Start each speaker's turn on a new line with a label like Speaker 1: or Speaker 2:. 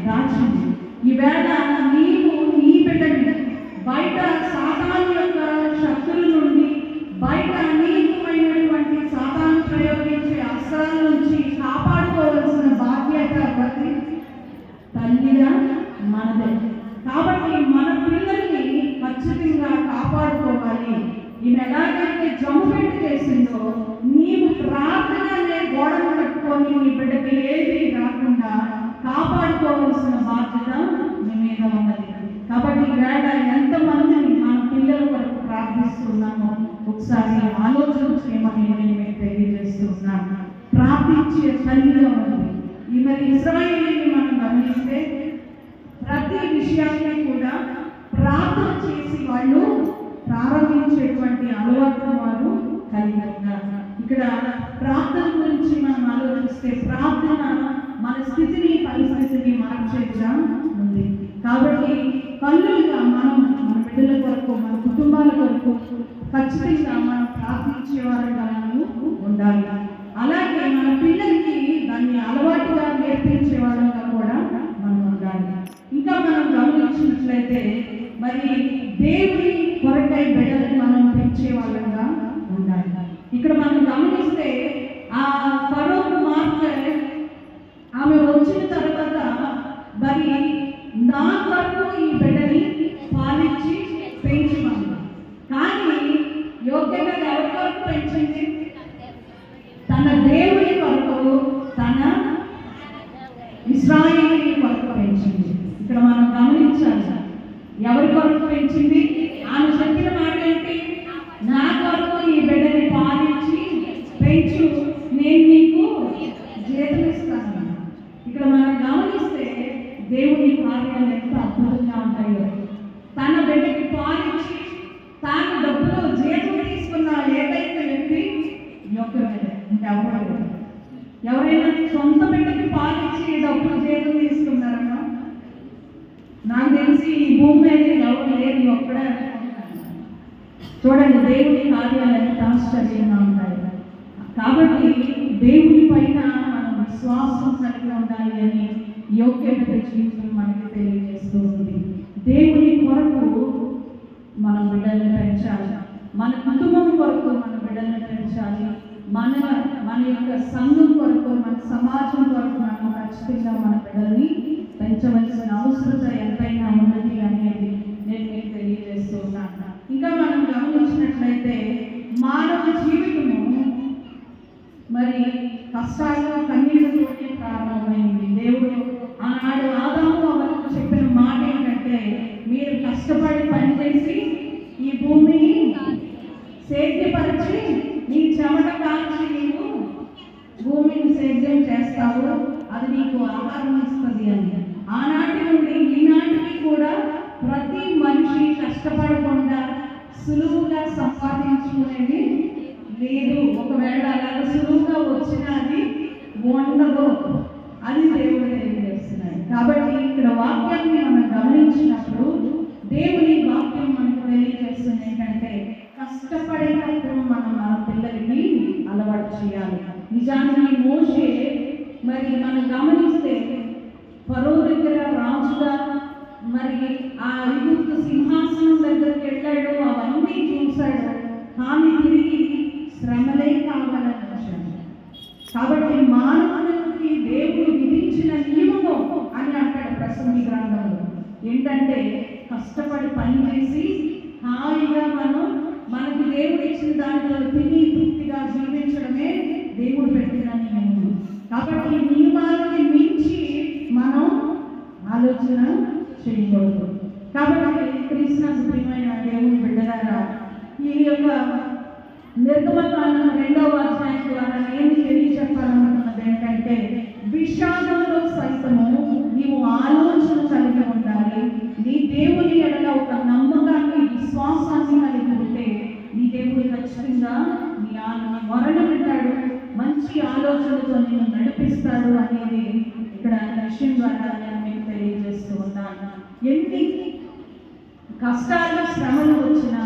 Speaker 1: దాచింది. ఈవేళ నీవు నీ బిడ్డని బయట సాతాను యొక్క శక్తుల నుండి, బయట అనేకమైనటువంటి సాతాను ప్రయోగించే అస్త్రాల నుంచి కాపాడుకోవాల్సిన బాధ్యత ప్రతి తల్లిగా మనదే. కాబట్టి మన పిల్లల్ని ఖచ్చితంగా కాపాడుకోవాలి. ఈమె ఎలాగైతే జమ్ము పెట్టి చేసిందో, నీవు ప్రార్థననే గోడను కట్టుకొని నీ బిడ్డకి ఏది రాకుండా కాపాడుకోవాల్సిన బాధ్యత నీ మీద ఉన్నది. కాబట్టి వేళ ఎంతమందిని మన పిల్లల వరకు ప్రార్థిస్తున్నామో ఒకసారి ఆలోచన చేయమని నేను మీకు తెలియజేస్తున్నాను. ప్రార్థించే తల్లిగా ఉంది ఈ. మరి ఇశ్రాయేలుని మనం గమనిస్తే ప్రతి విషయాన్ని కూడా ప్రార్థన చేసి వాళ్ళు ప్రారంభించేటువంటి అలవాటు వారు కలిగి ఉన్నారు. ఇక్కడ ప్రార్థన గురించి మనం ఆలోచిస్తే ప్రార్థన మన స్థితిని, పరిస్థితిని మార్చేదిగా ఉంది. కాబట్టి కళ్ళుగా మనం మన బిడ్డల కొరకు, మన కుటుంబాల కొరకు ఖచ్చితంగా మనం ప్రార్థించే వారుగా ఉండాలి. అలాగే మన పిల్లలకి దాన్ని అలవాటుగా నేర్పించే వాళ్ళగా కూడా మనం ఉండాలి. ఇంకా మనం గమనించినట్లయితే మరి దేవుని కొరకై బిడ్డలను మనం పెంచే వాళ్ళగా ఉండాలి. ఇక్కడ మనం గమనిస్తే ఆ ఫరో కుమార్తె ఆమె వచ్చిన తర్వాత మరి నా కొరకు ఈ బిడ్డని పాలించి పెంచమన్నా. కానీ యోగ్యంగా ఎవరి కొరకు పెంచింది? తన దేవుని కొరకు, తన ఇశ్రాయేలు కొరకు పెంచింది. ఇక్కడ మనం గమనించాలి, ఎవరి కొరకు పెంచింది? ఆమె చెప్పిన మాట ఏంటి? నా కొరకు ఈ బిడ్డని పాలించి పెంచు, నేను నీకు జీతం ఇస్తాను. ఇక్కడ మనం గమనిస్తే దేవుని కార్యాలు ఎంత అద్భుతంగా ఉంటాయో. తన బిడ్డకి పాలించి తాను డబ్బులు జీతం తీసుకున్న ఏకైక వ్యక్తి యొక్కడే. ఎవరైనా సొంత బిడ్డకి పాలించి డబ్బులు జీతం తీసుకున్నారన్నా నాకు తెలిసి ఈ భూమి మీద ఎవరు లేరు, ఒక్కడే. చూడండి దేవుని కార్యాలు ఎంత ఆశ్చర్యంగా ఉంటాయి. కాబట్టి దేవుని పైన మనం విశ్వాసం కలిగి ఉండాలి అని యోగ్యత జీవితం మనకి తెలియజేస్తూ ఉంది. దేవుని కొరకు మనం బిడ్డలను పెంచాలి, మన కుటుంబం కొరకు మన బిడ్డలను పెంచాలి, మన యొక్క సంఘం కొరకు, మన సమాజం కొరకు మనం ఖచ్చితంగా మన బిడ్డల్ని పెంచవలసిన అవసరత ఎంతైనా ఉన్నది అనేది నేను మీకు తెలియజేస్తూ ఉన్నాను. ఇంకా మనం గమనించినట్లయితే మానవ జీవితము మరి కష్టాలు, కన్నీళ్ళతోనే ప్రారంభమైంది. దేవుడు ఆనాడు ఆదాము అవలకు చెప్పిన మాట ఏంటంటే, మీరు కష్టపడి పనిచేసి ఈ భూమిని సేద్యపరిచి నీ చెమట కాల్చి నీవు భూమిని సేద్యం చేస్తావు, అది నీకు ఆహారం ఇస్తుంది అని. ఆనాటి నుండి ఈనాటికి కూడా ప్రతి మనిషి కష్టపడకుండా సులువుగా సంపాదించుకునేది లేదు. ఒకవేళ అలాగ సులువుగా వచ్చినది ఉండదు, అది దేవుడు తెలియజేస్తున్నాడు. కాబట్టి ఇక్కడ వాక్యాన్ని మనం గమనించినప్పుడు దేవుని వాక్యం మనకు తెలియజేస్తుంది ఏంటంటే, కష్టపడేటప్పుడు మనం మన పిల్లలకి అలవాటు చేయాలి. నిజానికి మోషే మరి మనం గమనిస్తే ఫరో దగ్గర రాజుగా మరి ఆ ఐగుప్తు సింహాసనం దగ్గరికి వెళ్ళాడు, అవన్నీ చూశాడు, కానీ తిరిగి శ్రమలే కావాలని వచ్చాడు. కాబట్టి మానవునికి దేవుడు విధించిన నియమము అని అంటాడు ప్రసంగి గ్రంథంలో. ఏంటంటే కష్టపడి పని చేసి హాయిగా మనకి దేవుడు ఇచ్చిన దాంట్లో తిని తృప్తిగా జీవించడమే దేవుడు పెట్టిన నియమం. కాబట్టి ఈ నియమాలకి మించి మనం ఆలోచన చేయకూడదు. కాబట్టి క్రీస్తునందు ప్రియమైన దేవుని బిడ్డలారా, ఈ యొక్క నిర్గమకాండం 2వ అధ్యాయం ద్వారా నేను తెలియజెప్పాలనుకున్నది ఏంటంటే, విషాదంలో సైతము నీవు ఆలోచన కలిగి ఉండాలి. నీ దేవుని ఎడల ఒక నమ్మకాన్ని, విశ్వాసాన్ని కలిగి ఉంటే నీ దేవుడు ఖచ్చితంగా నీ మొరను వింటాడు, మంచి ఆలోచనలతో నేను నడిపిస్తాడు అనేది ఇక్కడ విషయం ద్వారా నేను మీకు తెలియజేస్తూ ఉన్నాను. ఎన్ని కష్టాలు, శ్రమలు వచ్చినా